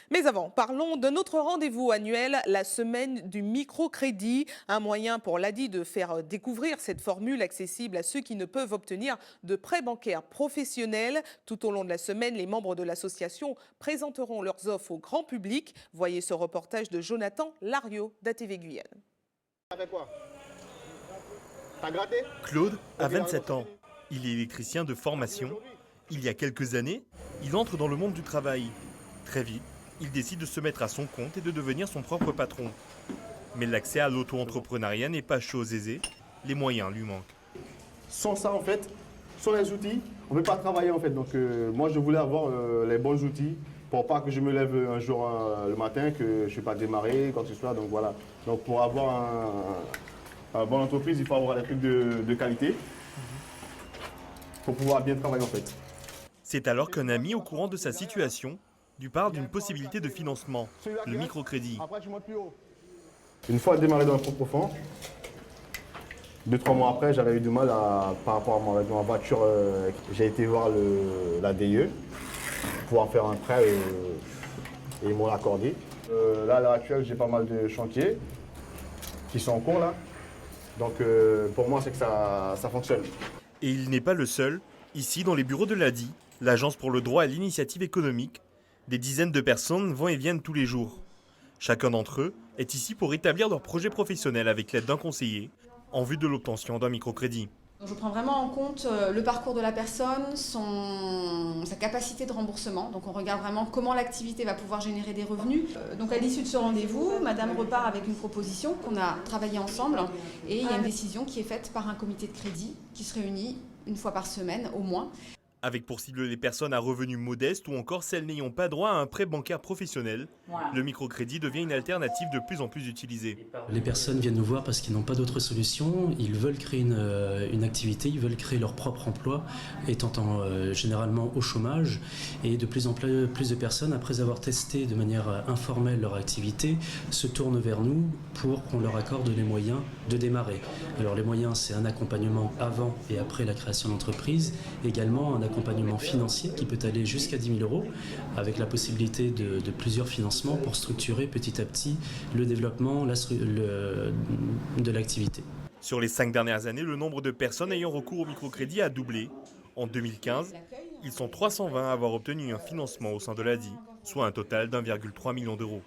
Mais avant, parlons de notre rendez-vous annuel, la semaine du microcrédit, un moyen pour l'ADI de faire découvrir cette formule accessible à ceux qui ne peuvent obtenir de prêts bancaires professionnels. Tout au long de la semaine, les membres de l'association présenteront leurs offres au grand public. Voyez ce reportage de Jonathan Lariot d'ATV Guyane. Ça fait quoi? T'as gratté? Claude a 27 ans. Il est électricien de formation. Il y a quelques années, il entre dans le monde du travail. Très vite, il décide de se mettre à son compte et de devenir son propre patron. Mais l'accès à l'auto-entrepreneuriat n'est pas chose aisée. Les moyens lui manquent. Sans ça, en fait, sans les outils, on ne peut pas travailler, en fait. Donc, moi, je voulais avoir les bons outils pour pas que je me lève un jour le matin, que je ne suis pas démarré, quoi que ce soit. Donc, voilà. Donc, pour avoir une bonne entreprise, il faut avoir des trucs de qualité pour pouvoir bien travailler, en fait. C'est alors qu'un ami au courant de sa situation lui parle d'une possibilité de financement, le microcrédit. Après, tu montes plus haut. Une fois démarré dans le propre fond, 2-3 mois après, j'avais eu du mal par rapport à ma voiture. J'ai été voir la DIE pour en faire un prêt et ils m'ont accordé. Là, à l'heure actuelle, j'ai pas mal de chantiers qui sont en cours là. Donc pour moi, c'est que ça fonctionne. Et il n'est pas le seul. Ici, dans les bureaux de l'ADI, l'Agence pour le droit et l'initiative économique, des dizaines de personnes vont et viennent tous les jours. Chacun d'entre eux est ici pour établir leur projet professionnel avec l'aide d'un conseiller en vue de l'obtention d'un microcrédit. Je prends vraiment en compte le parcours de la personne, sa capacité de remboursement. Donc on regarde vraiment comment l'activité va pouvoir générer des revenus. Donc à l'issue de ce rendez-vous, Madame repart avec une proposition qu'on a travaillée ensemble et il y a une décision qui est faite par un comité de crédit qui se réunit une fois par semaine au moins. Avec pour cible les personnes à revenus modestes ou encore celles n'ayant pas droit à un prêt bancaire professionnel, le microcrédit devient une alternative de plus en plus utilisée. Les personnes viennent nous voir parce qu'ils n'ont pas d'autre solution, ils veulent créer une activité, ils veulent créer leur propre emploi, étant généralement au chômage. Et de plus en plus de personnes, après avoir testé de manière informelle leur activité, se tournent vers nous pour qu'on leur accorde les moyens de démarrer. Alors les moyens, c'est un accompagnement avant et après la création d'entreprise, également un accompagnement financier qui peut aller jusqu'à 10 000 euros, avec la possibilité de plusieurs financements pour structurer petit à petit le développement de l'activité. Sur les 5 dernières années, le nombre de personnes ayant recours au microcrédit a doublé. En 2015, ils sont 320 à avoir obtenu un financement au sein de l'ADI, soit un total d'1,3 million d'euros.